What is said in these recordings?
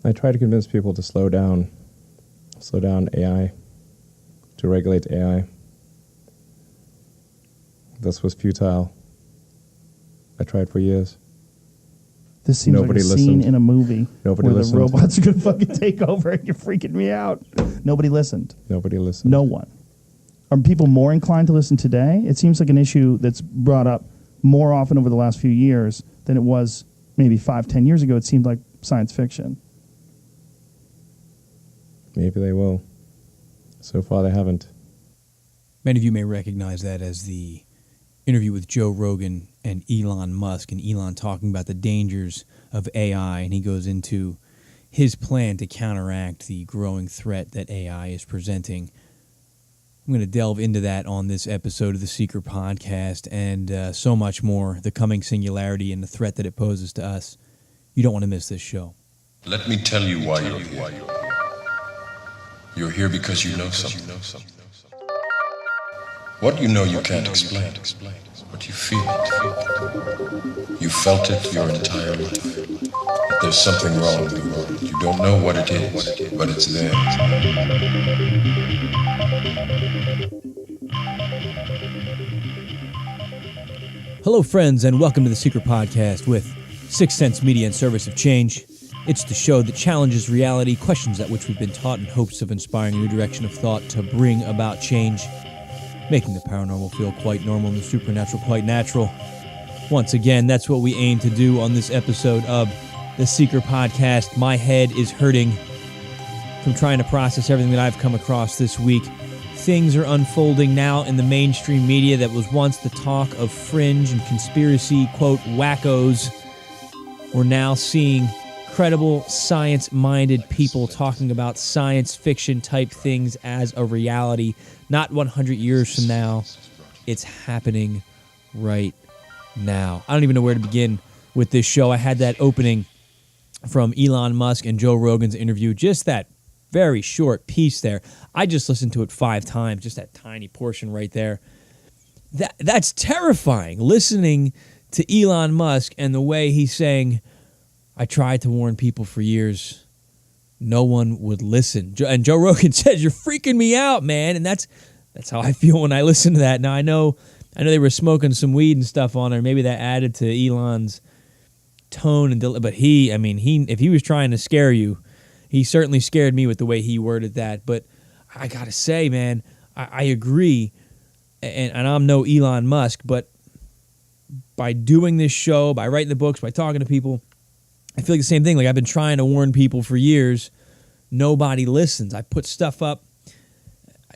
I try to convince people to slow down AI, to regulate AI. This was futile. I tried for years. This seems Nobody like a scene in a movie Nobody where listened. the robots are going to fucking take over and you're freaking me out. Nobody listened. Nobody listened. No one. Are people more inclined to listen today? It seems like an issue that's brought up more often over the last few years than it was maybe 5-10 years ago. It seemed like science fiction. Maybe they will. So far, they haven't. Many of you may recognize that as the interview with Joe Rogan and Elon Musk, and Elon talking about the dangers of AI, and he goes into his plan to counteract the growing threat that AI is presenting. I'm going to delve into that on this episode of the Secret Podcast and so much more, the coming singularity and the threat that it poses to us. You don't want to miss this show. Let me tell you why you're here. You're here because you know something. What you know you can't explain, but you feel it. You felt it your entire life. That there's something wrong in the world. You don't know what it is, but it's there. Hello, friends, and welcome to the Secret Podcast with Sixth Sense Media and Service of Change. It's the show that challenges reality, questions at which we've been taught in hopes of inspiring a new direction of thought to bring about change, making the paranormal feel quite normal and the supernatural quite natural. Once again, that's what we aim to do on this episode of the Secret Podcast. My head is hurting from trying to process everything that I've come across this week. Things are unfolding now in the mainstream media that was once the talk of fringe and conspiracy, quote, wackos. We're now seeing credible, science-minded people talking about science fiction type things as a reality. Not 100 years from now. It's happening right now. I don't even know where to begin with this show. I had that opening from Elon Musk and Joe Rogan's interview, just that very short piece there. I just listened to it 5 times, just that tiny portion right there. That's terrifying, listening to Elon Musk and the way he's saying, I tried to warn people for years. No one would listen. And Joe Rogan says, you're freaking me out, man. And that's how I feel when I listen to that. Now, I know they were smoking some weed and stuff on there. Maybe that added to Elon's tone. But if he was trying to scare you, he certainly scared me with the way he worded that. But I got to say, man, I agree. And I'm no Elon Musk, but by doing this show, by writing the books, by talking to people, I feel like the same thing. Like, I've been trying to warn people for years. Nobody listens. I put stuff up,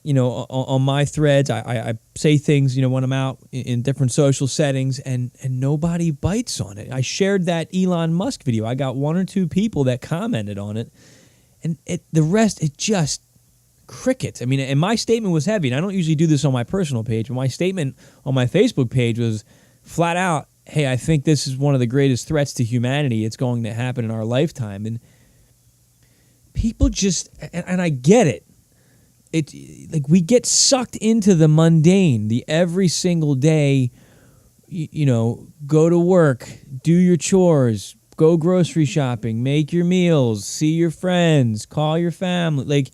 on my threads. I say things, when I'm out in different social settings, and nobody bites on it. I shared that Elon Musk video. I got 1 or 2 people that commented on it, and the rest, it just crickets. And my statement was heavy, and I don't usually do this on my personal page, but my statement on my Facebook page was flat out, hey, I think this is one of the greatest threats to humanity. It's going to happen in our lifetime. And people just, and I get it. Like, we get sucked into the mundane, the every single day, go to work, do your chores, go grocery shopping, make your meals, see your friends, call your family. Like,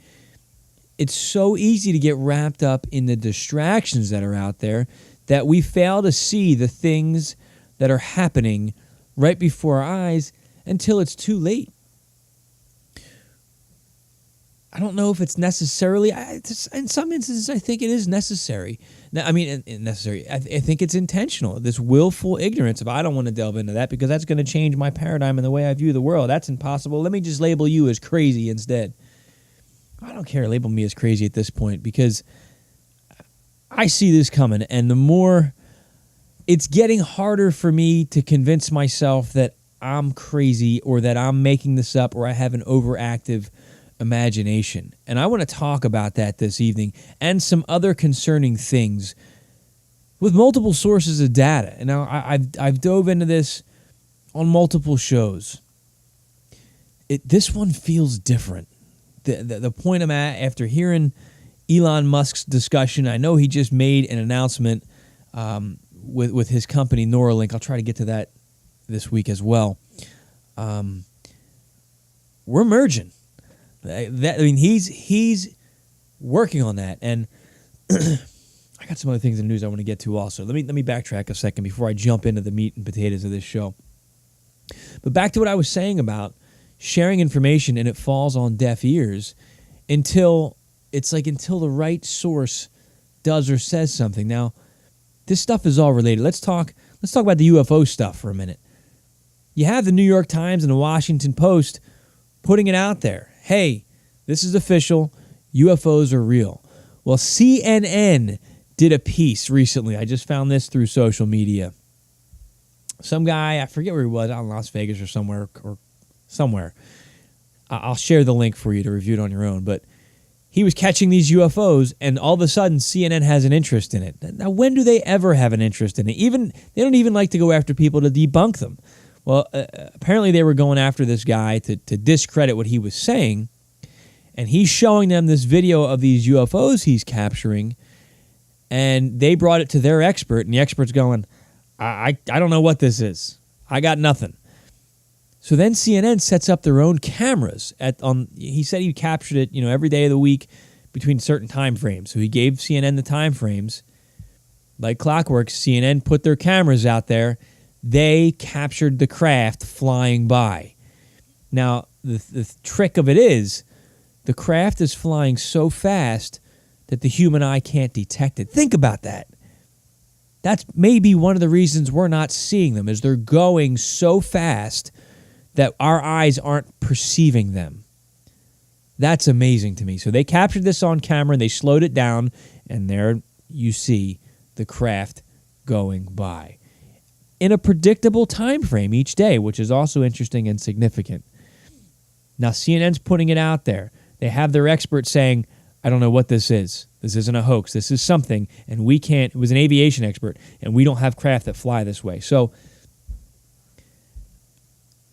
it's so easy to get wrapped up in the distractions that are out there that we fail to see the things that are happening right before our eyes until it's too late. I don't know if it's necessarily, in some instances, I think it is necessary. Now, necessary. I think it's intentional, this willful ignorance of, I don't want to delve into that because that's going to change my paradigm and the way I view the world. That's impossible. Let me just label you as crazy instead. I don't care. Label me as crazy at this point because I see this coming, and the more it's getting harder for me to convince myself that I'm crazy or that I'm making this up or I have an overactive imagination. And I want to talk about that this evening and some other concerning things with multiple sources of data. And now I've dove into this on multiple shows. This one feels different. The point I'm at after hearing Elon Musk's discussion, I know he just made an announcement with his company Neuralink. I'll try to get to that this week as well. We're merging. He's working on that, and I got some other things in the news I want to get to also. Let me backtrack a second before I jump into the meat and potatoes of this show. But back to what I was saying about sharing information and it falls on deaf ears until the right source does or says something. Now, this stuff is all related. Let's talk about the UFO stuff for a minute. You have the New York Times and the Washington Post putting it out there. Hey, this is official. UFOs are real. Well, CNN did a piece recently. I just found this through social media. Some guy, I forget where he was, out in Las Vegas or somewhere. I'll share the link for you to review it on your own. But he was catching these UFOs, and all of a sudden, CNN has an interest in it. Now, when do they ever have an interest in it? They don't even like to go after people to debunk them. Well, apparently they were going after this guy to discredit what he was saying, and he's showing them this video of these UFOs he's capturing, and they brought it to their expert, and the expert's going, I don't know what this is. I got nothing. So then CNN sets up their own cameras. He said he captured it, every day of the week between certain time frames. So he gave CNN the time frames. Like clockwork, CNN put their cameras out there. They captured the craft flying by. Now, the trick of it is, the craft is flying so fast that the human eye can't detect it. Think about that. That's maybe one of the reasons we're not seeing them, is they're going so fast that our eyes aren't perceiving them. That's amazing to me. So they captured this on camera, and they slowed it down, and there you see the craft going by in a predictable time frame each day, which is also interesting and significant. Now, CNN's putting it out there. They have their experts saying, I don't know what this is. This isn't a hoax. This is something, and we can't. It was an aviation expert, and we don't have craft that fly this way. So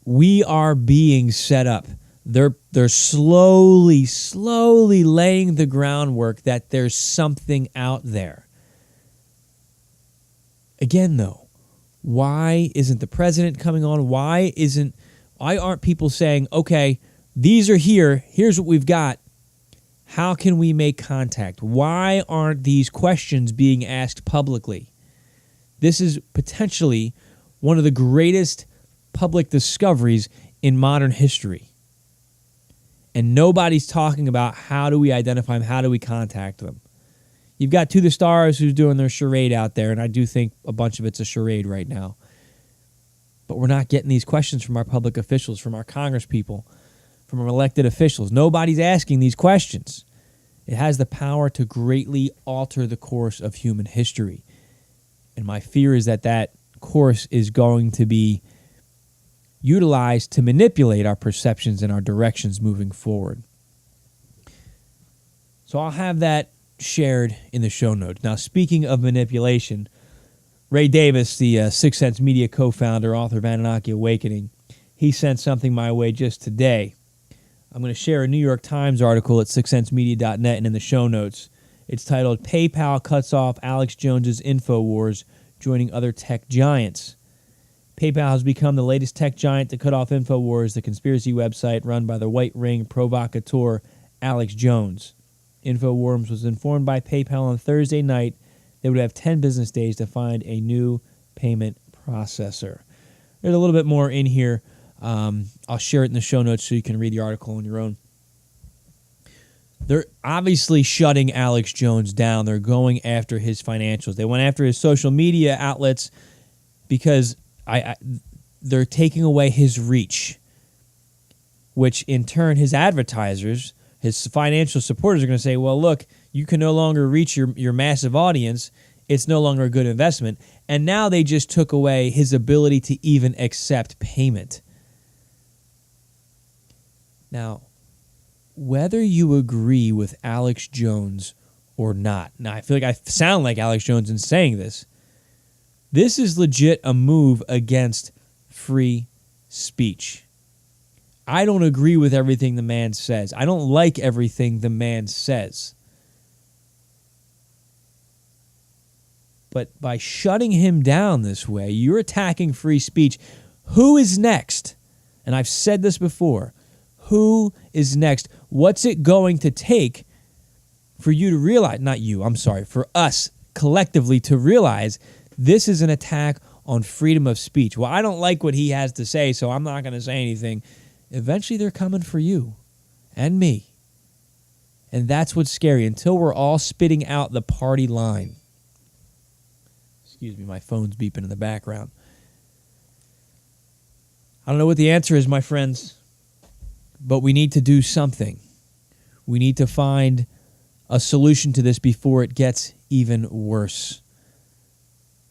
we are being set up. They're slowly laying the groundwork that there's something out there. Again, though, why isn't the president coming on? Why aren't people saying, okay, these are here. Here's what we've got. How can we make contact? Why aren't these questions being asked publicly? This is potentially one of the greatest public discoveries in modern history. And nobody's talking about how do we identify them, how do we contact them. You've got To the Stars who's doing their charade out there, and I do think a bunch of it's a charade right now. But we're not getting these questions from our public officials, from our congresspeople, from our elected officials. Nobody's asking these questions. It has the power to greatly alter the course of human history. And my fear is that course is going to be utilized to manipulate our perceptions and our directions moving forward. So I'll have that shared in the show notes. Now, speaking of manipulation, Ray Davis, the Sixth Sense Media co-founder, author of Anunnaki Awakening, he sent something my way just today. I'm going to share a New York Times article at sixthsensemedia.net and in the show notes. It's titled, PayPal Cuts Off Alex Jones's InfoWars, Joining Other Tech Giants. PayPal has become the latest tech giant to cut off InfoWars, the conspiracy website run by the white ring provocateur Alex Jones. InfoWars was informed by PayPal on Thursday night they would have 10 business days to find a new payment processor. There's a little bit more in here. I'll share it in the show notes so you can read the article on your own. They're obviously shutting Alex Jones down. They're going after his financials. They went after his social media outlets because they're taking away his reach, which in turn his advertisers, his financial supporters are going to say, well, look, you can no longer reach your massive audience. It's no longer a good investment. And now they just took away his ability to even accept payment. Now, whether you agree with Alex Jones or not, now I feel like I sound like Alex Jones in saying this, this is legit a move against free speech. I don't agree with everything the man says. I don't like everything the man says. But by shutting him down this way, you're attacking free speech. Who is next? And I've said this before. Who is next? What's it going to take for you to realize, not you, I'm sorry, for us collectively to realize this is an attack on freedom of speech? Well, I don't like what he has to say, so I'm not going to say anything. Eventually, they're coming for you and me. And that's what's scary, until we're all spitting out the party line. Excuse me, my phone's beeping in the background. I don't know what the answer is, my friends, but we need to do something. We need to find a solution to this before it gets even worse.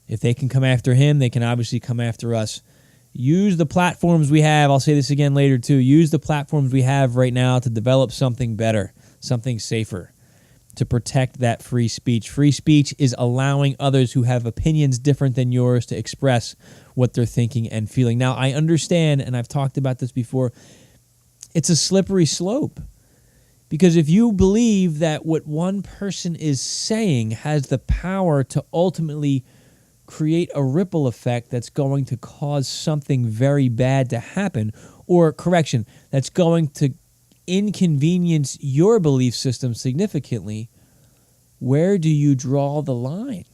If they can come after him, they can obviously come after us. Use the platforms we have. I'll say this again later too. Use the platforms we have right now to develop something better, something safer, to protect that free speech. Free speech is allowing others who have opinions different than yours to express what they're thinking and feeling. Now, I understand, and I've talked about this before, it's a slippery slope. Because if you believe that what one person is saying has the power to ultimately create a ripple effect that's going to cause something very bad to happen, or correction, that's going to inconvenience your belief system significantly, where do you draw the line?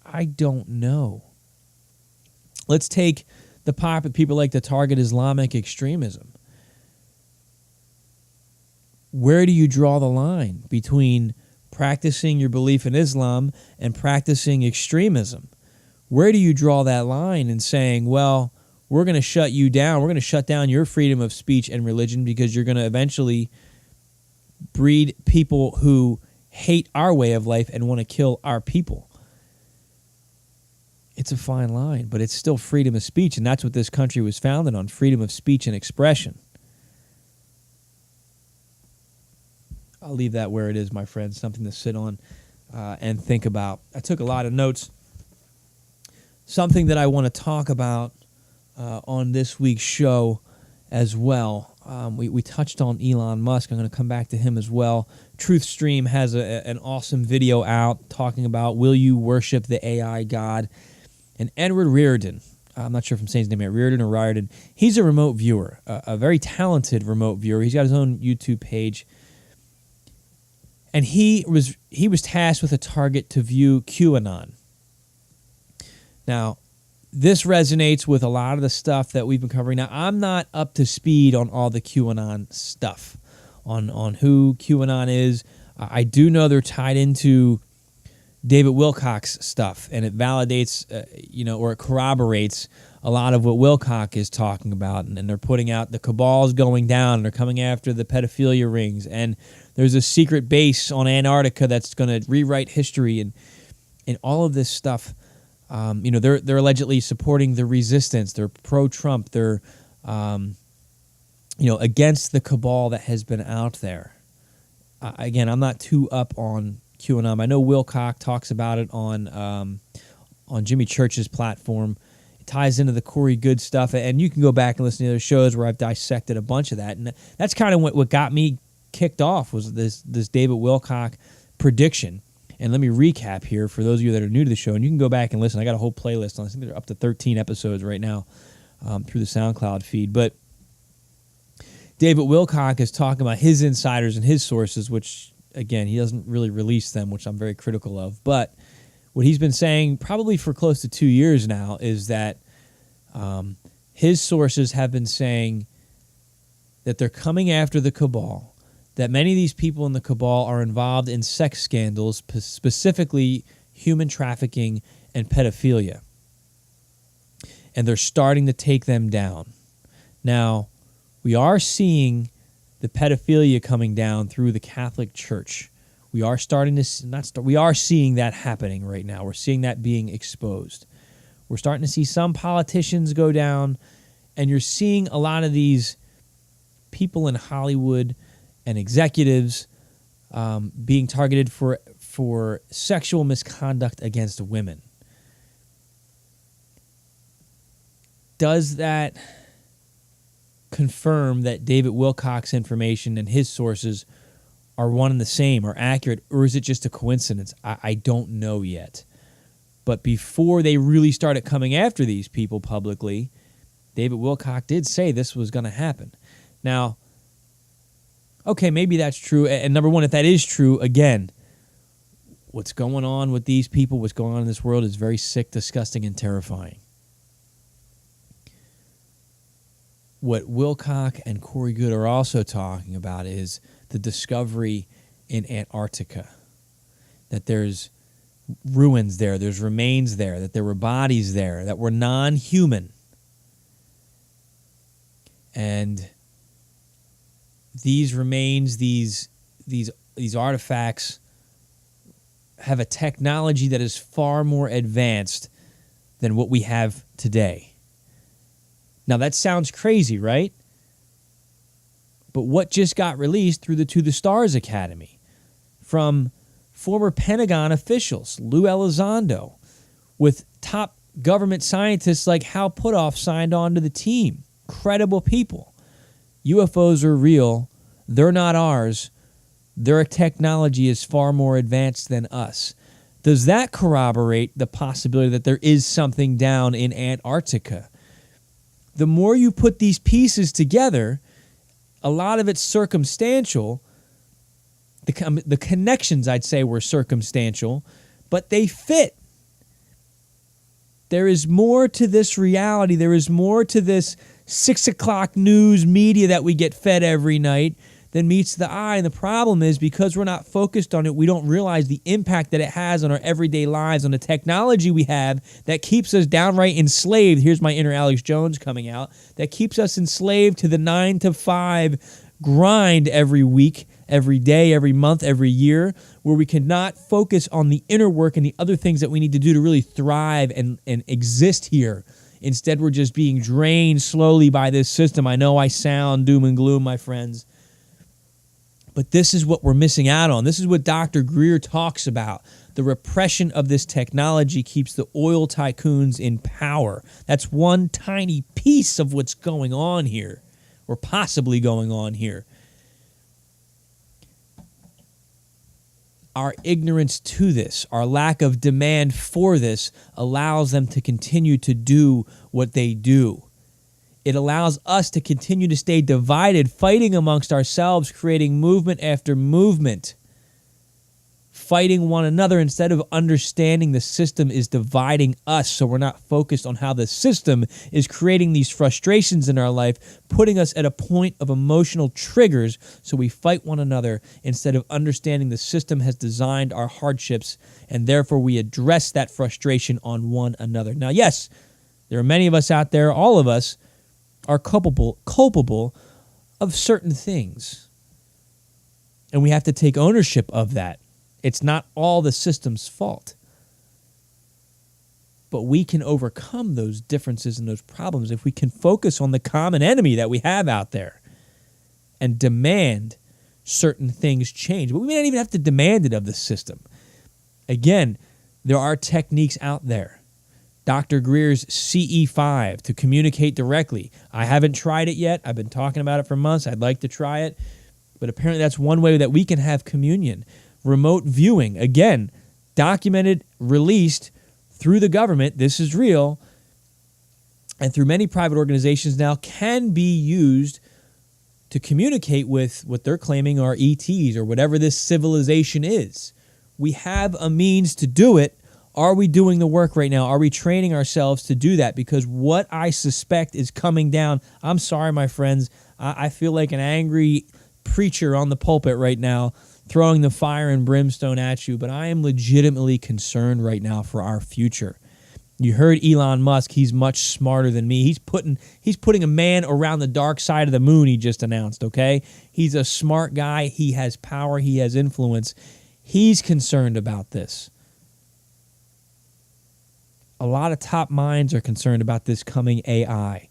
I don't know. Let's take the part that people like to target Islamic extremism. Where do you draw the line between practicing your belief in Islam and practicing extremism? Where do you draw that line in saying, well, we're going to shut you down. We're going to shut down your freedom of speech and religion because you're going to eventually breed people who hate our way of life and want to kill our people. It's a fine line, but it's still freedom of speech, and that's what this country was founded on, freedom of speech and expression. I'll leave that where it is, my friends, something to sit on and think about. I took a lot of notes. Something that I want to talk about on this week's show as well. We touched on Elon Musk. I'm going to come back to him as well. TruthStream has an awesome video out talking about, will you worship the AI God? And Edward Riordan, I'm not sure if I'm saying his name right, Riordan or Riordan, he's a remote viewer, a very talented remote viewer. He's got his own YouTube page. And he was tasked with a target to view QAnon. Now, this resonates with a lot of the stuff that we've been covering. Now, I'm not up to speed on all the QAnon stuff, on who QAnon is. I do know they're tied into David Wilcock's stuff, and it validates, or it corroborates a lot of what Wilcock is talking about. And they're putting out the cabal's going down, and they're coming after the pedophilia rings, and there's a secret base on Antarctica that's going to rewrite history, and all of this stuff. They're allegedly supporting the resistance. They're pro-Trump. They're, against the cabal that has been out there. Again, I'm not too up on QAnon. I know Wilcock talks about it on Jimmy Church's platform. It ties into the Corey Good stuff, and you can go back and listen to other shows where I've dissected a bunch of that. And that's kind of what got me kicked off, was this David Wilcock prediction. And let me recap here for those of you that are new to the show, and you can go back and listen. I got a whole playlist on. I think they're up to 13 episodes right now through the SoundCloud feed. But David Wilcock is talking about his insiders and his sources, which, again, he doesn't really release them, which I'm very critical of. But what he's been saying probably for close to 2 years now is that his sources have been saying that they're coming after the cabal, that many of these people in the cabal are involved in sex scandals, specifically human trafficking and pedophilia. And they're starting to take them down. Now, we are seeing the pedophilia coming down through the Catholic Church. We are starting to we are seeing that happening right now. We're seeing that being exposed. We're starting to see some politicians go down, and you're seeing a lot of these people in Hollywood and executives being targeted for sexual misconduct against women. Does that confirm that David Wilcock's information and his sources are one and the same, or accurate, or is it just a coincidence? I don't know yet. But before they really started coming after these people publicly, David Wilcock did say this was going to happen. Now, okay, maybe that's true. And number one, if that is true, again, what's going on with these people, what's going on in this world is very sick, disgusting, and terrifying. What Wilcock and Corey Good are also talking about is the discovery in Antarctica, that there's ruins there, there's remains there, that there were bodies there that were non-human. And these remains, these artifacts have a technology that is far more advanced than what we have today. Now that sounds crazy, right? But what just got released through the To the Stars Academy from former Pentagon officials, Lou Elizondo, with top government scientists like Hal Puthoff signed on to the team. Credible people. UFOs are real. They're not ours. Their technology is far more advanced than us. Does that corroborate the possibility that there is something down in Antarctica? The more you put these pieces together, a lot of it's circumstantial. The connections, I'd say, were circumstantial, but they fit. There is more to this reality. There is more to this 6 o'clock news media that we get fed every night than meets the eye. And the problem is, because we're not focused on it, we don't realize the impact that it has on our everyday lives, on the technology we have that keeps us downright enslaved. Here's my inner Alex Jones coming out. That keeps us enslaved to the 9 to 5 grind every week, every day, every month, every year, where we cannot focus on the inner work and the other things that we need to do to really thrive and exist here. Instead, we're just being drained slowly by this system. I know I sound doom and gloom, my friends, but this is what we're missing out on. This is what Dr. Greer talks about. The repression of this technology keeps the oil tycoons in power. That's one tiny piece of what's going on here, or possibly going on here. Our ignorance to this, our lack of demand for this, allows them to continue to do what they do. It allows us to continue to stay divided, fighting amongst ourselves, creating movement after movement, fighting one another instead of understanding the system is dividing us, so we're not focused on how the system is creating these frustrations in our life, putting us at a point of emotional triggers, so we fight one another instead of understanding the system has designed our hardships, and therefore we address that frustration on one another. Now, yes, there are many of us out there, all of us, are culpable of certain things, and we have to take ownership of that. It's not all the system's fault. But we can overcome those differences and those problems if we can focus on the common enemy that we have out there and demand certain things change. But we may not even have to demand it of the system. Again, there are techniques out there. Dr. Greer's CE5 to communicate directly. I haven't tried it yet. I've been talking about it for months. I'd like to try it. But apparently that's one way that we can have communion. Remote viewing, again, documented, released through the government, this is real, and through many private organizations now, can be used to communicate with what they're claiming are ETs or whatever this civilization is. We have a means to do it. Are we doing the work right now? Are we training ourselves to do that? Because what I suspect is coming down, I'm sorry, my friends, I feel like an angry preacher on the pulpit right now, throwing the fire and brimstone at you, but I am legitimately concerned right now for our future. You heard Elon Musk, he's much smarter than me. He's putting a man around the dark side of the moon, he just announced, okay? He's a smart guy, he has power, he has influence. He's concerned about this. A lot of top minds are concerned about this coming AI.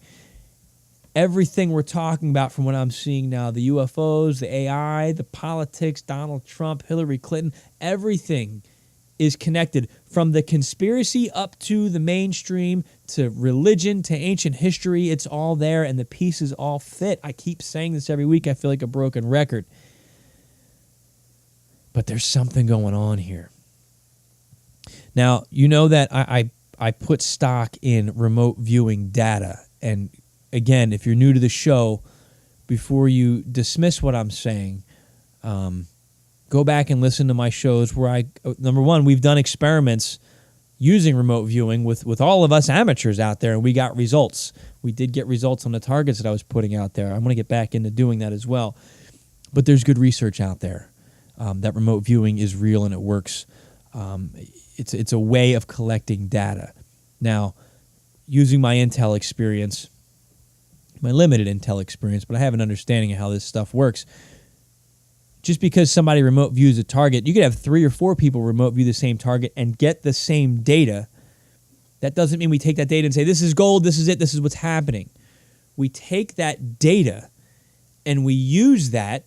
Everything we're talking about from what I'm seeing now, the UFOs, the AI, the politics, Donald Trump, Hillary Clinton, everything is connected from the conspiracy up to the mainstream, to religion, to ancient history. It's all there and the pieces all fit. I keep saying this every week. I feel like a broken record. But there's something going on here. Now, you know that I put stock in remote viewing data. And again, if you're new to the show, before you dismiss what I'm saying, go back and listen to my shows where number one, we've done experiments using remote viewing with all of us amateurs out there, and we got results. We did get results on the targets that I was putting out there. I'm going to get back into doing that as well. But there's good research out there that remote viewing is real and it works. It's a way of collecting data. Now, using my Intel experience, my limited Intel experience, but I have an understanding of how this stuff works. Just because somebody remote views a target, you could have 3 or 4 people remote view the same target and get the same data. That doesn't mean we take that data and say, this is gold, this is it, this is what's happening. We take that data and we use that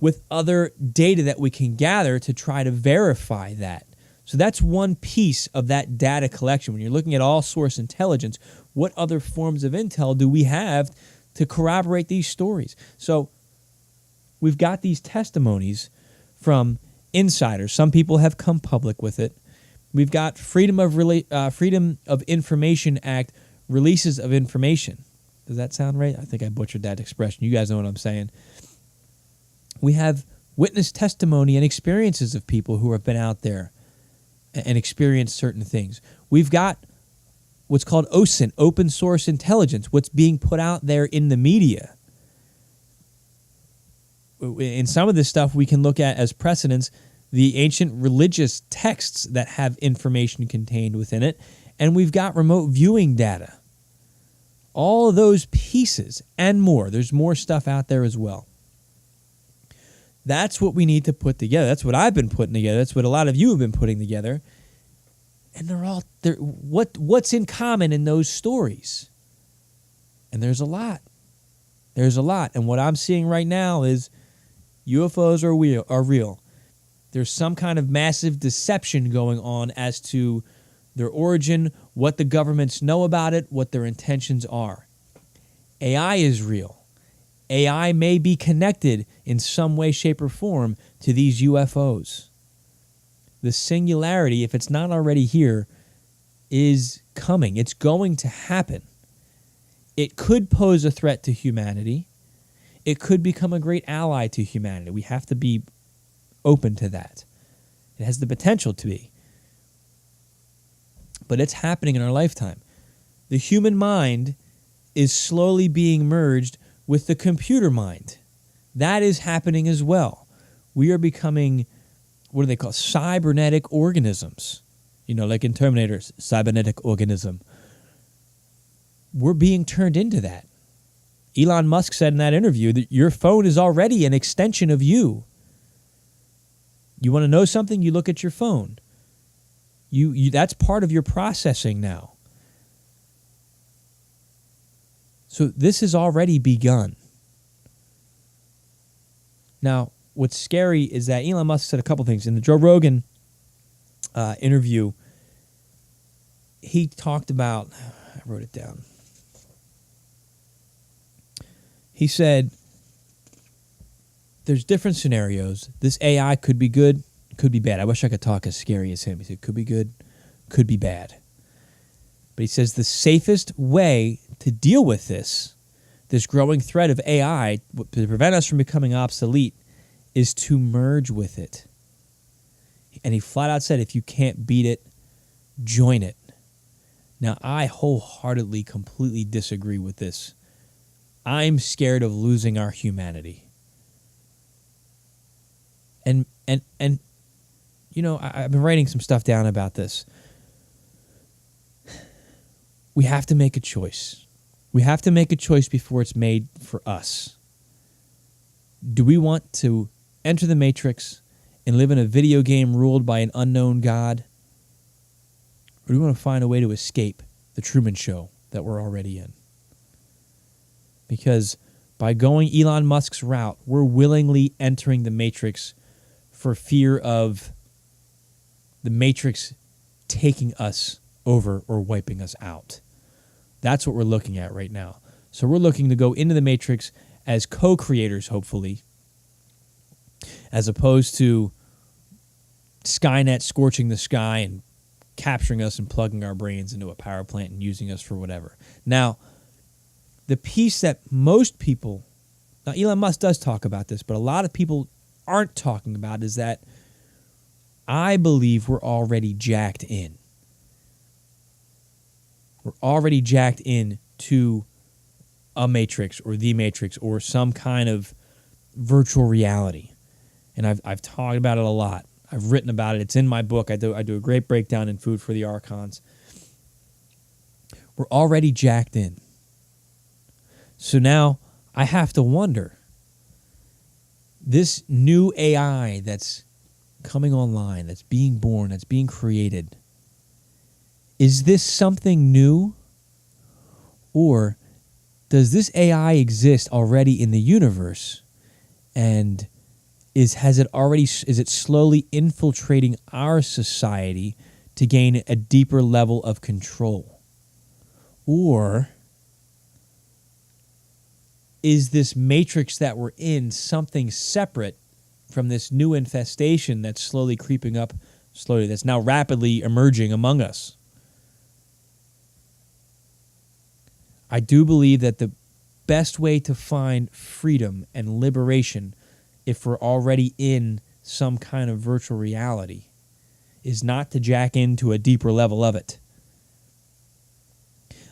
with other data that we can gather to try to verify that. So that's one piece of that data collection. When you're looking at all source intelligence, what other forms of intel do we have to corroborate these stories? So we've got these testimonies from insiders. Some people have come public with it. We've got Freedom of Information Act releases of information. Does that sound right? I think I butchered that expression. You guys know what I'm saying. We have witness testimony and experiences of people who have been out there and experienced certain things. We've got what's called OSINT, open source intelligence, what's being put out there in the media. In some of this stuff, we can look at as precedents the ancient religious texts that have information contained within it, and we've got remote viewing data. All of those pieces and more. There's more stuff out there as well. That's what we need to put together. That's what I've been putting together. That's what a lot of you have been putting together. And what's in common in those stories? And there's a lot. There's a lot. And what I'm seeing right now is UFOs are real. There's some kind of massive deception going on as to their origin, what the governments know about it, what their intentions are. AI is real. AI may be connected in some way, shape, or form to these UFOs. The singularity, if it's not already here, is coming. It's going to happen. It could pose a threat to humanity. It could become a great ally to humanity. We have to be open to that. It has the potential to be. But it's happening in our lifetime. The human mind is slowly being merged with the computer mind. That is happening as well. We are becoming, what do they call, cybernetic organisms. You know, like in Terminator, cybernetic organism. We're being turned into that. Elon Musk said in that interview that your phone is already an extension of you. You want to know something? You look at your phone. That's part of your processing now. So this has already begun. Now, what's scary is that Elon Musk said a couple things. In the Joe Rogan interview, he talked about, I wrote it down. He said, there's different scenarios. This AI could be good, could be bad. I wish I could talk as scary as him. He said, could be good, could be bad. But he says the safest way to deal with this growing threat of AI, to prevent us from becoming obsolete, is to merge with it. And he flat out said, if you can't beat it, join it. Now, I wholeheartedly, completely disagree with this. I'm scared of losing our humanity. And you know, I've been writing some stuff down about this. We have to make a choice. We have to make a choice before it's made for us. Do we want to enter the Matrix and live in a video game ruled by an unknown God? Or do we want to find a way to escape the Truman Show that we're already in? Because by going Elon Musk's route, we're willingly entering the Matrix for fear of the Matrix taking us over or wiping us out. That's what we're looking at right now. So we're looking to go into the Matrix as co-creators, hopefully, as opposed to Skynet scorching the sky and capturing us and plugging our brains into a power plant and using us for whatever. Now, the piece that most people, now Elon Musk does talk about this, but a lot of people aren't talking about is that I believe we're already jacked in. We're already jacked in to a matrix or the matrix or some kind of virtual reality. And I've talked about it a lot. I've written about it. It's in my book. I do a great breakdown in Food for the Archons. We're already jacked in. So now I have to wonder, this new AI that's coming online, that's being born, that's being created, is this something new? Or does this AI exist already in the universe? And is it slowly infiltrating our society to gain a deeper level of control? Or is this matrix that we're in something separate from this new infestation that's slowly creeping up, that's now rapidly emerging among us? I do believe that the best way to find freedom and liberation, if we're already in some kind of virtual reality, is not to jack into a deeper level of it.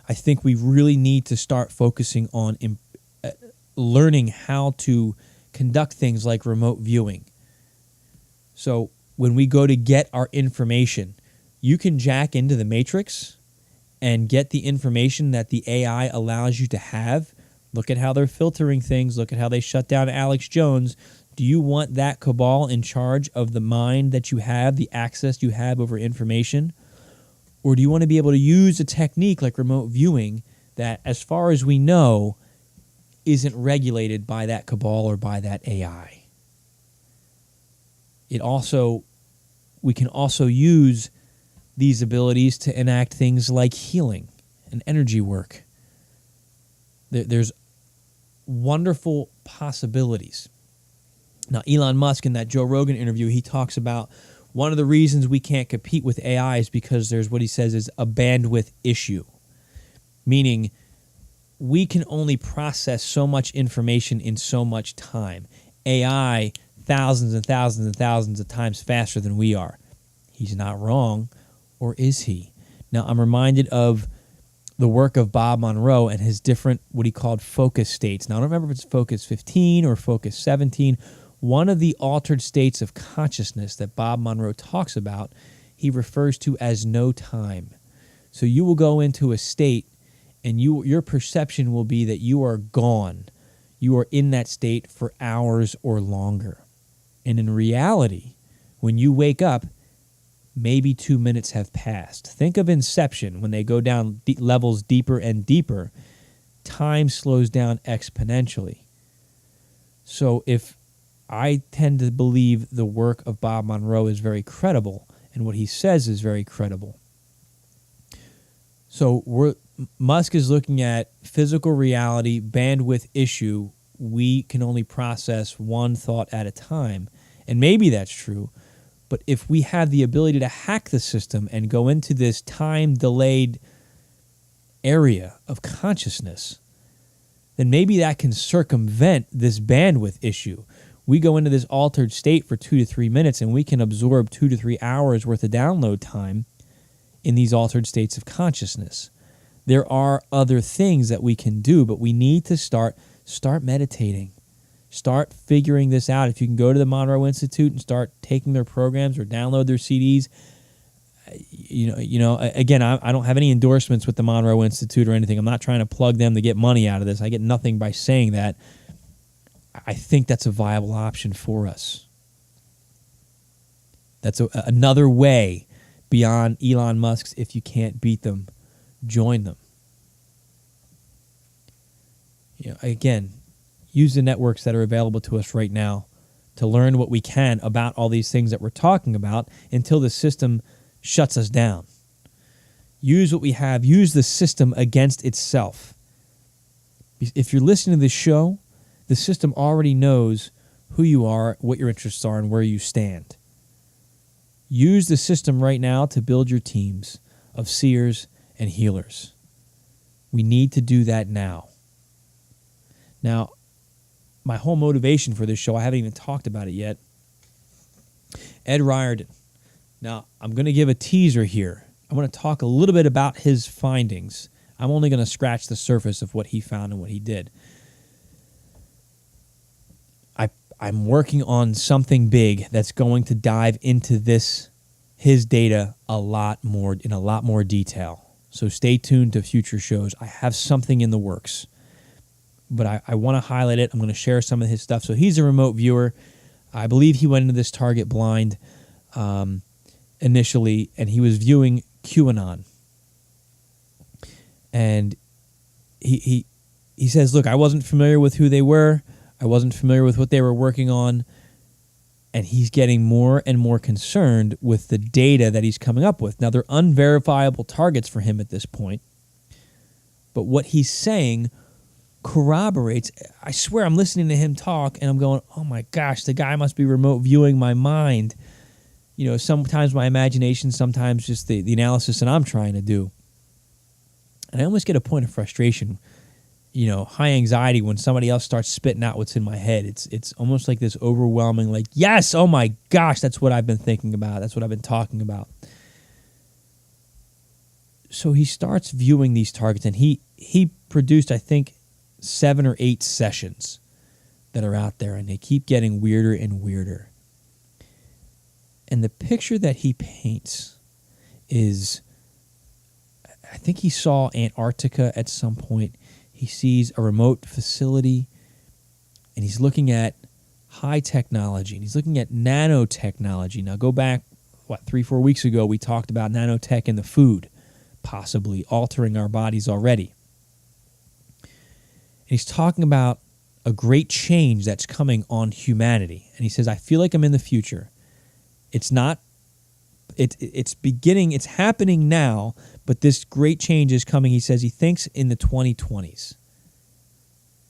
I think we really need to start focusing on learning how to conduct things like remote viewing. So when we go to get our information, you can jack into the matrix and get the information that the AI allows you to have. Look at how they're filtering things. Look at how they shut down Alex Jones. Do you want that cabal in charge of the mind that you have, the access you have over information? Or do you want to be able to use a technique like remote viewing that, as far as we know, isn't regulated by that cabal or by that AI? We can also use these abilities to enact things like healing and energy work. There's wonderful possibilities. Now, Elon Musk, in that Joe Rogan interview, he talks about one of the reasons we can't compete with AI is because there's what he says is a bandwidth issue, meaning we can only process so much information in so much time. AI, thousands and thousands and thousands of times faster than we are. He's not wrong, or is he? Now, I'm reminded of the work of Bob Monroe and his different, what he called focus states. Now, I don't remember if it's focus 15 or focus 17. One of the altered states of consciousness that Bob Monroe talks about, he refers to as no time. So you will go into a state and your perception will be that you are gone. You are in that state for hours or longer. And in reality, when you wake up, maybe 2 minutes have passed. Think of Inception. When they go down levels deeper and deeper, time slows down exponentially. So if I tend to believe the work of Bob Monroe is very credible, and what he says is very credible. So Musk is looking at physical reality, bandwidth issue. We can only process one thought at a time. And maybe that's true. But if we have the ability to hack the system and go into this time-delayed area of consciousness, then maybe that can circumvent this bandwidth issue. We go into this altered state for 2 to 3 minutes, and we can absorb 2 to 3 hours worth of download time in these altered states of consciousness. There are other things that we can do, but we need to start meditating. Start figuring this out. If you can go to the Monroe Institute and start taking their programs or download their CDs, again, I don't have any endorsements with the Monroe Institute or anything. I'm not trying to plug them to get money out of this. I get nothing by saying that. I think that's a viable option for us. That's another way beyond Elon Musk's if you can't beat them, join them. Again, use the networks that are available to us right now to learn what we can about all these things that we're talking about until the system shuts us down. Use what we have. Use the system against itself. If you're listening to this show, the system already knows who you are, what your interests are, and where you stand. Use the system right now to build your teams of seers and healers. We need to do that now. Now, my whole motivation for this show, I haven't even talked about it yet. Ed Riordan. Now, I'm going to give a teaser here. I want to talk a little bit about his findings. I'm only going to scratch the surface of what he found and what he did. I'm working on something big that's going to dive into his data in a lot more detail. So stay tuned to future shows. I have something in the works, but I want to highlight it. I'm going to share some of his stuff. So he's a remote viewer. I believe he went into this target blind initially, and he was viewing QAnon. And he says, look, I wasn't familiar with who they were. I wasn't familiar with what they were working on. And he's getting more and more concerned with the data that he's coming up with. Now, they're unverifiable targets for him at this point. But what he's saying corroborates. I swear I'm listening to him talk, and I'm going, oh my gosh, the guy must be remote viewing my mind. You know, sometimes my imagination, sometimes just the analysis that I'm trying to do. And I almost get a point of frustration, high anxiety when somebody else starts spitting out what's in my head. It's almost like this overwhelming, like, yes, oh my gosh, that's what I've been thinking about. That's what I've been talking about. So he starts viewing these targets, and he produced, I think, 7 or 8 sessions that are out there, and they keep getting weirder and weirder. And the picture that he paints is, I think he saw Antarctica at some point. He sees a remote facility, and he's looking at high technology, and he's looking at nanotechnology. Now, go back, 3-4 weeks ago, we talked about nanotech in the food, possibly altering our bodies already. And he's talking about a great change that's coming on humanity. And he says, I feel like I'm in the future. It's not, it's beginning, it's happening now, but this great change is coming. He says he thinks in the 2020s,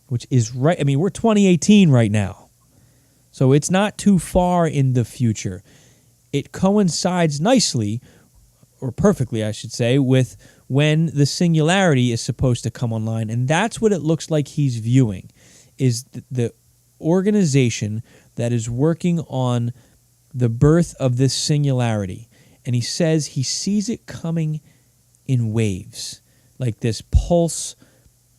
which is right. I mean, we're 2018 right now. So it's not too far in the future. It coincides nicely, or perfectly, I should say, with when the Singularity is supposed to come online. And that's what it looks like he's viewing, is the organization that is working on the birth of this Singularity. And he says he sees it coming in waves, like this pulse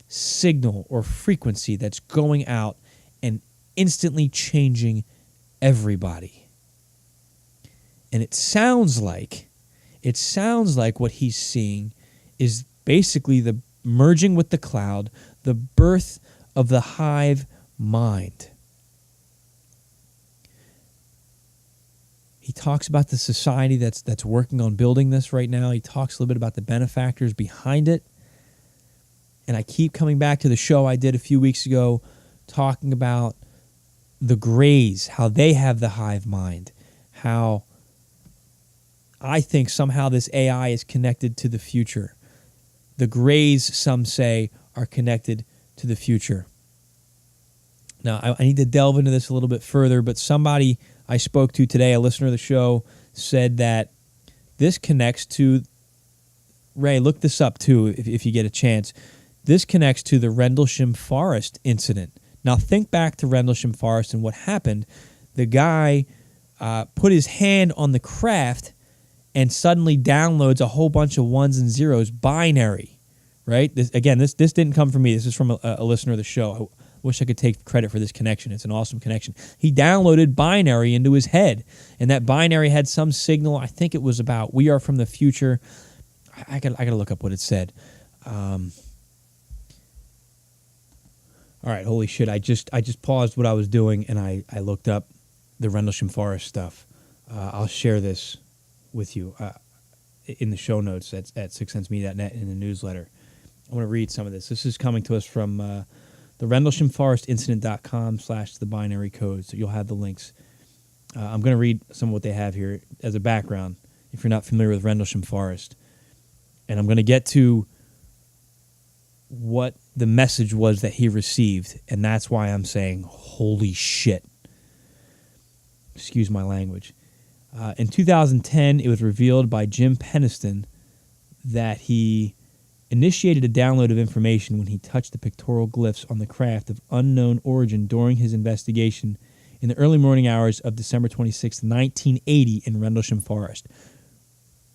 signal or frequency that's going out and instantly changing everybody. And it sounds like what he's seeing is basically the merging with the cloud, the birth of the hive mind. He talks about the society that's working on building this right now. He talks a little bit about the benefactors behind it. And I keep coming back to the show I did a few weeks ago talking about the Greys, how they have the hive mind, how I think somehow this AI is connected to the future. The Greys, some say, are connected to the future. Now, I need to delve into this a little bit further, but somebody I spoke to today, a listener of the show, said that this connects to, Ray, look this up too if you get a chance. This connects to the Rendlesham Forest incident. Now, think back to Rendlesham Forest and what happened. The guy put his hand on the craft and suddenly downloads a whole bunch of ones and zeros, binary, right? This didn't come from me. This is from a listener of the show. I wish I could take credit for this connection. It's an awesome connection. He downloaded binary into his head, and that binary had some signal. I think it was about "we are from the future." I got to look up what it said. All right, holy shit! I just paused what I was doing, and I looked up the Rendlesham Forest stuff. I'll share this with you in the show notes at sixcentsmedia.net in the newsletter. I want to read some of this. This is coming to us from the RendleshamForestIncident.com/the binary code, so you'll have the links. I'm going to read some of what they have here as a background, if you're not familiar with Rendlesham Forest. And I'm going to get to what the message was that he received, and that's why I'm saying, holy shit. Excuse my language. In 2010, it was revealed by Jim Peniston that he initiated a download of information when he touched the pictorial glyphs on the craft of unknown origin during his investigation in the early morning hours of December 26, 1980 in Rendlesham Forest.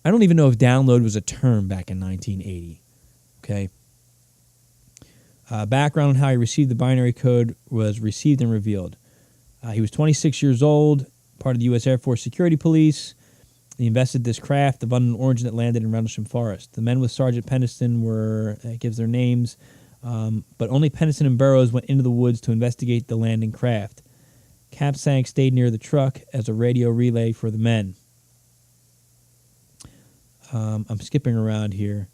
I don't even know if download was a term back in 1980. Okay. Background on how he received the binary code was received and revealed. He was 26 years old, part of the U.S. Air Force Security Police. He invested this craft of unknown origin that landed in Rendlesham Forest. The men with Sergeant Peniston were, it gives their names, but only Peniston and Burroughs went into the woods to investigate the landing craft. Capsank stayed near the truck as a radio relay for the men. I'm skipping around here.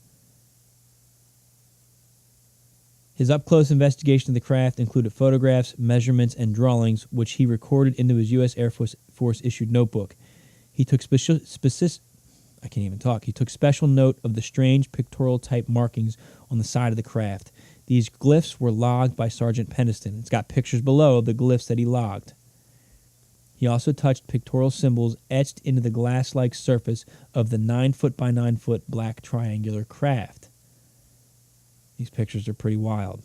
His up-close investigation of the craft included photographs, measurements, and drawings, which he recorded into his U.S. Air Force-issued notebook. He took special note of the strange pictorial-type markings on the side of the craft. These glyphs were logged by Sergeant Peniston. It's got pictures below of the glyphs that he logged. He also touched pictorial symbols etched into the glass-like surface of the 9-foot by 9-foot black triangular craft. These pictures are pretty wild.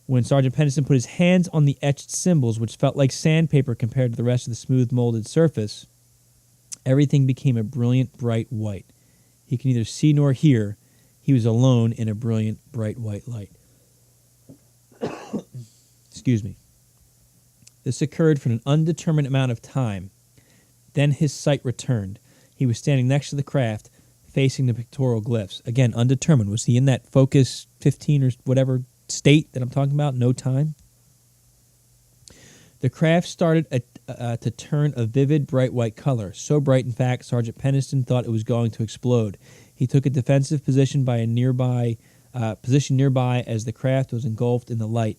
When Sergeant Peniston put his hands on the etched symbols, which felt like sandpaper compared to the rest of the smooth molded surface, everything became a brilliant, bright white. He could neither see nor hear. He was alone in a brilliant, bright white light. Excuse me. This occurred for an undetermined amount of time. Then his sight returned. He was standing next to the craft, facing the pictorial glyphs. Again, undetermined. Was he in that focus 15 or whatever state that I'm talking about? No time. The craft started to turn a vivid, bright white color. So bright, in fact, Sergeant Peniston thought it was going to explode. He took a defensive position by a nearby as the craft was engulfed in the light.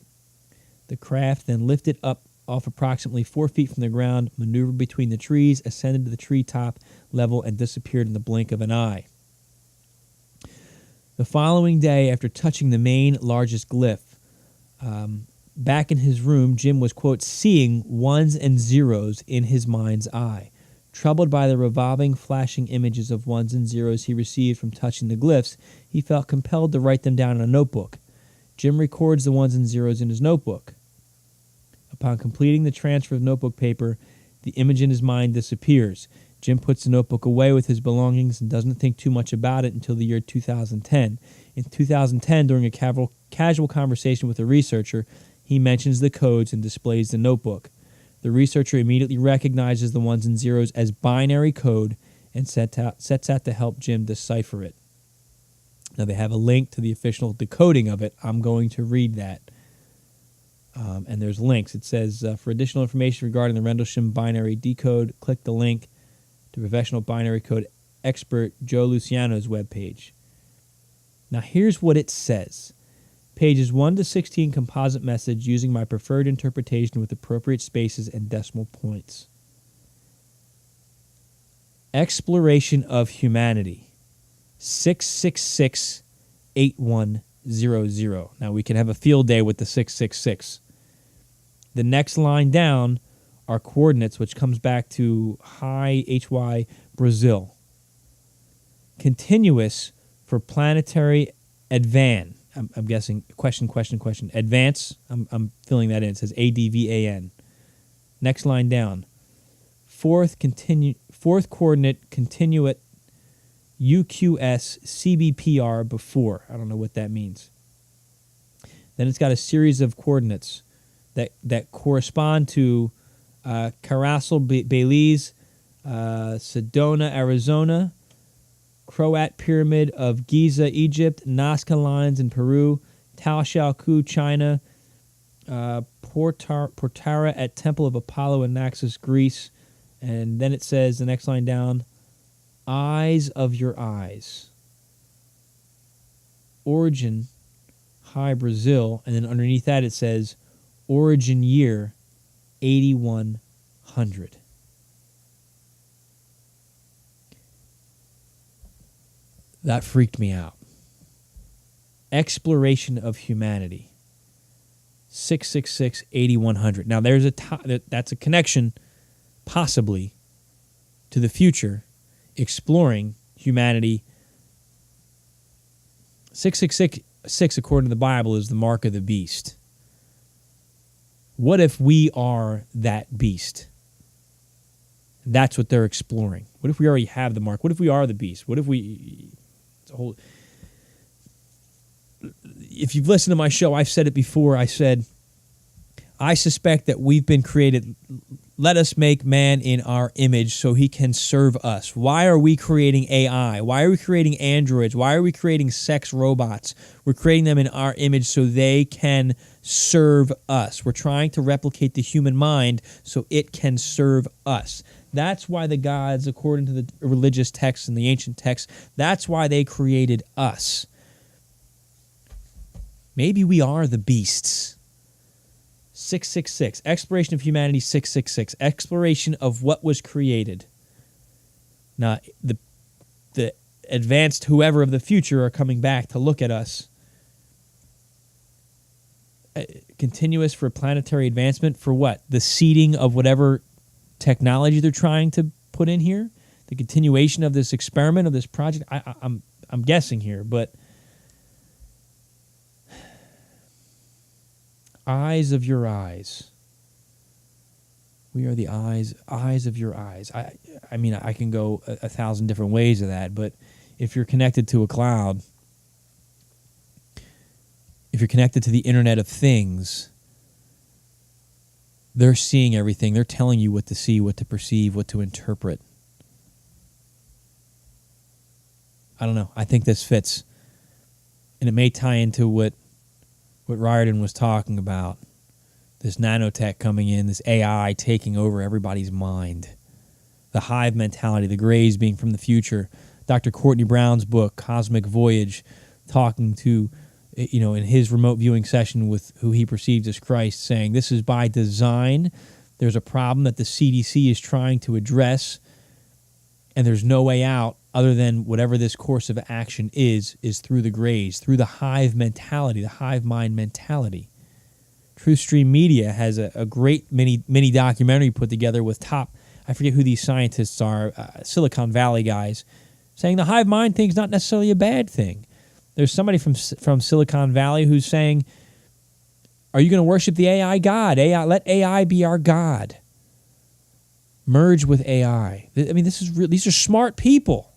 The craft then lifted up off approximately 4 feet from the ground, maneuvered between the trees, ascended to the treetop level, and disappeared in the blink of an eye. The following day, after touching the main largest glyph, back in his room, Jim was, quote, seeing ones and zeros in his mind's eye. Troubled by the revolving, flashing images of ones and zeros he received from touching the glyphs, he felt compelled to write them down in a notebook. Jim records the ones and zeros in his notebook. Upon completing the transfer of notebook paper, the image in his mind disappears. Jim puts the notebook away with his belongings and doesn't think too much about it until the year 2010. In 2010, during a casual conversation with a researcher, he mentions the codes and displays the notebook. The researcher immediately recognizes the ones and zeros as binary code and sets out to help Jim decipher it. Now, they have a link to the official decoding of it. I'm going to read that. And there's links. It says, for additional information regarding the Rendlesham binary decode, click the link to professional binary code expert Joe Luciano's webpage. Now, here's what it says. Pages 1 to 16 composite message using my preferred interpretation with appropriate spaces and decimal points. Exploration of humanity. 666-8100. Now, we can have a field day with the 666. The next line down are coordinates, which comes back to HY, Brazil. Continuous for planetary advan. I'm guessing question. Advance. I'm filling that in. It says ADVAN. Next line down. Fourth coordinate continuate UQS CBPR before. I don't know what that means. Then it's got a series of coordinates that correspond to Caracel, Belize, Sedona, Arizona, Croat Pyramid of Giza, Egypt, Nazca Lines in Peru, Tao Shaoku, China, Portara at Temple of Apollo in Naxos, Greece. And then it says, the next line down, Eyes of Your Eyes. Origin, High Brazil. And then underneath that it says, Origin Year, 8100. That freaked me out. Exploration of humanity. 666-8100. Now, there's that's a connection possibly, to the future, exploring humanity. 666, according to the Bible, is the mark of the beast. What if we are that beast? That's what they're exploring. What if we already have the mark? What if we are the beast? What if we... It's a whole... If you've listened to my show, I've said it before. I said, I suspect that we've been created... Let us make man in our image so he can serve us. Why are we creating AI? Why are we creating androids? Why are we creating sex robots? We're creating them in our image so they can serve us. We're trying to replicate the human mind so it can serve us. That's why the gods, according to the religious texts and the ancient texts, that's why they created us. Maybe we are the beasts. 666, exploration of humanity, 666, exploration of what was created. Now, the advanced whoever of the future are coming back to look at us. Continuous for planetary advancement for what? The seeding of whatever technology they're trying to put in here? The continuation of this experiment, of this project? I'm guessing here, but... Eyes of your eyes. We are the eyes of your eyes. I mean, I can go a thousand different ways of that, but if you're connected to a cloud, if you're connected to the Internet of Things, they're seeing everything. They're telling you what to see, what to perceive, what to interpret. I don't know. I think this fits. And it may tie into what Riordan was talking about, this nanotech coming in, this AI taking over everybody's mind, the hive mentality, the Greys being from the future. Dr. Courtney Brown's book, Cosmic Voyage, talking to, in his remote viewing session with who he perceives as Christ, saying this is by design. There's a problem that the CDC is trying to address, and there's no way out other than whatever this course of action is through the Greys, through the hive mentality, the hive mind mentality. Truth Stream Media has a great mini documentary put together with top, I forget who these scientists are, Silicon Valley guys, saying the hive mind thing is not necessarily a bad thing. There's somebody from Silicon Valley who's saying, are you going to worship the AI God? Let AI be our God. Merge with AI. I mean, these are smart people.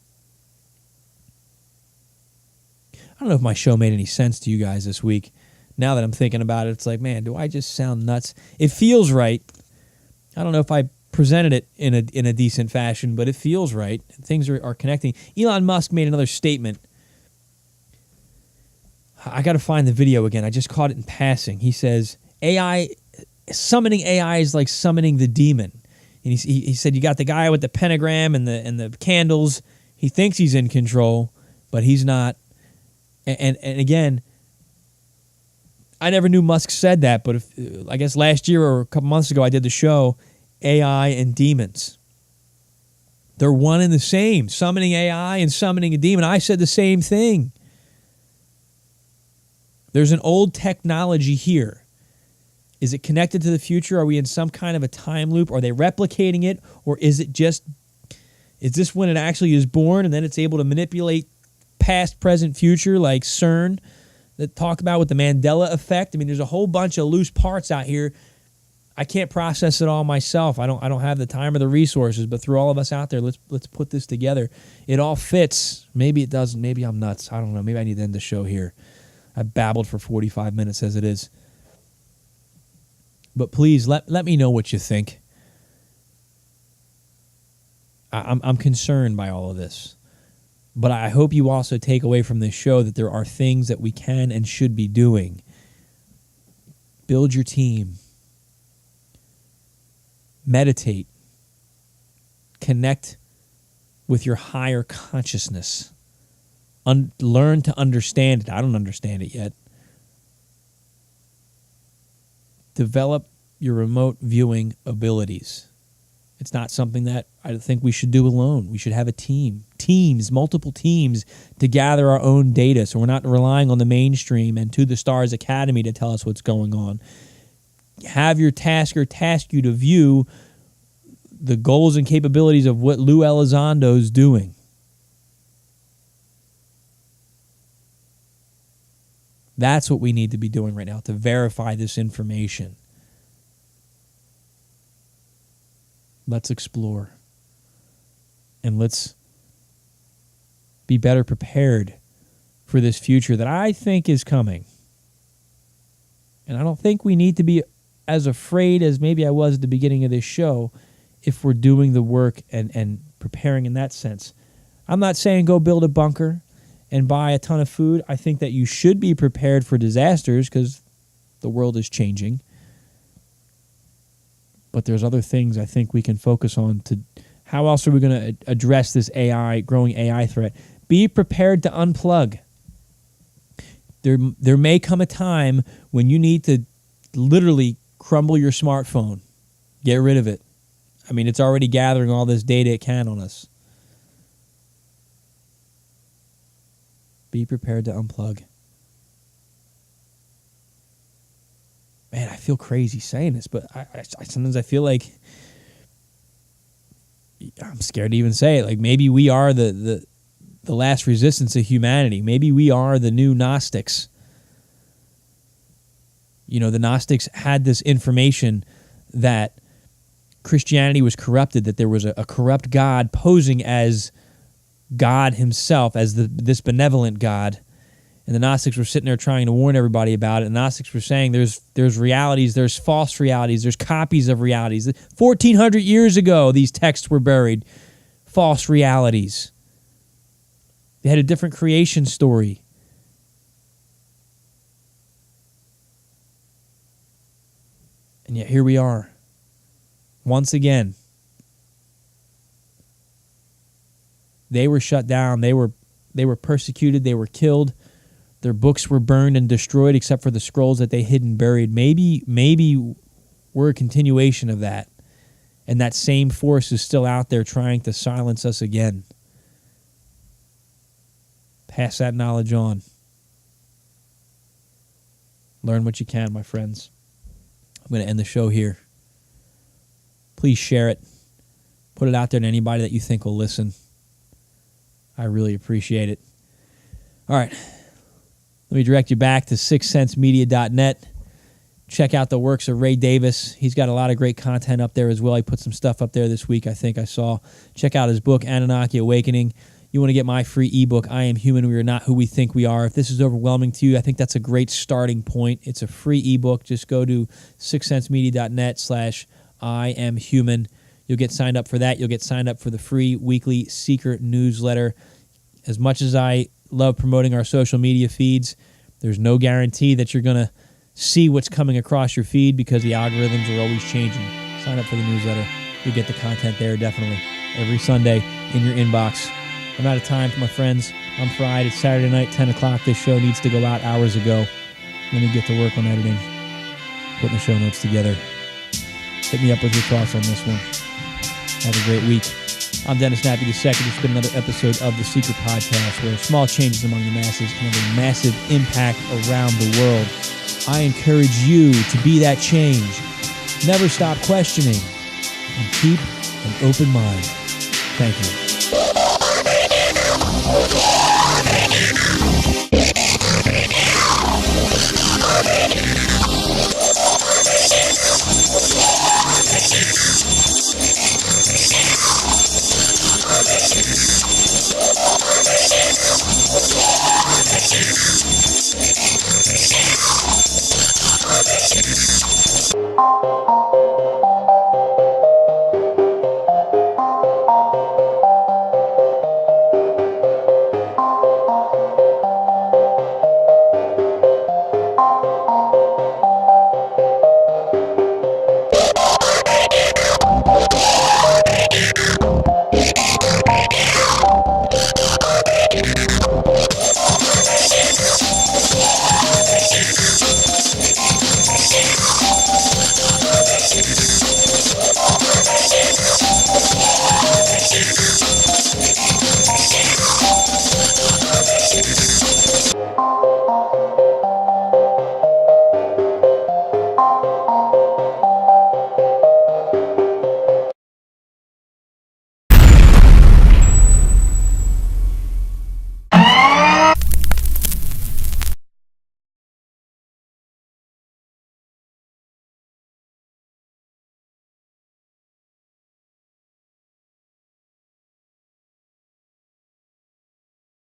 I don't know if my show made any sense to you guys this week. Now that I'm thinking about it, it's like, man, do I just sound nuts? It feels right. I don't know if I presented it in a decent fashion, but it feels right. Things are connecting. Elon Musk made another statement. I got to find the video again. I just caught it in passing. He says, summoning AI is like summoning the demon. And he said, you got the guy with the pentagram and the candles. He thinks he's in control, but he's not. And again, I never knew Musk said that, but I guess last year or a couple months ago I did the show, AI and demons. They're one and the same, summoning AI and summoning a demon. I said the same thing. There's an old technology here. Is it connected to the future? Are we in some kind of a time loop? Are they replicating it? Or is this when it actually is born and then it's able to manipulate past, present, future, like CERN that talk about with the Mandela effect? I mean, there's a whole bunch of loose parts out here. I can't process it all myself. I don't have the time or the resources, but through all of us out there, let's put this together. It all fits. Maybe it doesn't. Maybe I'm nuts. I don't know. Maybe I need to end the show here. I babbled for 45 minutes as it is. But please let me know what you think. I'm concerned by all of this. But I hope you also take away from this show that there are things that we can and should be doing. Build your team. Meditate. Connect with your higher consciousness. Learn to understand it. I don't understand it yet. Develop your remote viewing abilities. It's not something that I think we should do alone. We should have a team. Multiple teams to gather our own data so we're not relying on the mainstream and To the Stars Academy to tell us what's going on. Have your tasker task you to view the goals and capabilities of what Lou Elizondo's doing. That's what we need to be doing right now, to verify this information. Let's explore. And let's be better prepared for this future that I think is coming. And I don't think we need to be as afraid as maybe I was at the beginning of this show if we're doing the work and preparing in that sense. I'm not saying go build a bunker and buy a ton of food. I think that you should be prepared for disasters because the world is changing. But there's other things I think we can focus on. To how else are we going to address this growing AI threat? Be prepared to unplug. There may come a time when you need to literally crumble your smartphone. Get rid of it. I mean, it's already gathering all this data it can on us. Be prepared to unplug. Man, I feel crazy saying this, but I sometimes I feel like I'm scared to even say it. Like maybe we are the last resistance of humanity. Maybe we are the new Gnostics. You know, the Gnostics had this information that Christianity was corrupted, that there was a corrupt God posing as God himself, as this benevolent God. And the Gnostics were sitting there trying to warn everybody about it. And the Gnostics were saying there's realities, there's false realities, there's copies of realities. 1,400 years ago, these texts were buried. False realities. They had a different creation story. And yet here we are. Once again. They were shut down. They were persecuted. They were killed. Their books were burned and destroyed except for the scrolls that they hid and buried. Maybe we're a continuation of that. And that same force is still out there trying to silence us again. Pass that knowledge on. Learn what you can, my friends. I'm going to end the show here. Please share it. Put it out there to anybody that you think will listen. I really appreciate it. All right. Let me direct you back to sixcentsmedia.net. Check out the works of Ray Davis. He's got a lot of great content up there as well. He put some stuff up there this week, I think I saw. Check out his book, Anunnaki Awakening. You want to get my free ebook, I Am Human, We Are Not Who We Think We Are. If this is overwhelming to you, I think that's a great starting point. It's a free ebook. Just go to sixcentsmedia.net/I Am Human. You'll get signed up for that. You'll get signed up for the free weekly secret newsletter. As much as I love promoting our social media feeds, there's no guarantee that you're going to see what's coming across your feed because the algorithms are always changing. Sign up for the newsletter. You'll get the content there, definitely. Every Sunday in your inbox. I'm out of time, my friends. I'm fried. It's Saturday night, 10 o'clock. This show needs to go out hours ago. Let me get to work on editing, putting the show notes together. Hit me up with your thoughts on this one. Have a great week. I'm Dennis Nappy II. It's been another episode of The Secret Podcast, where small changes among the masses can have a massive impact around the world. I encourage you to be that change. Never stop questioning, and keep an open mind. Thank you.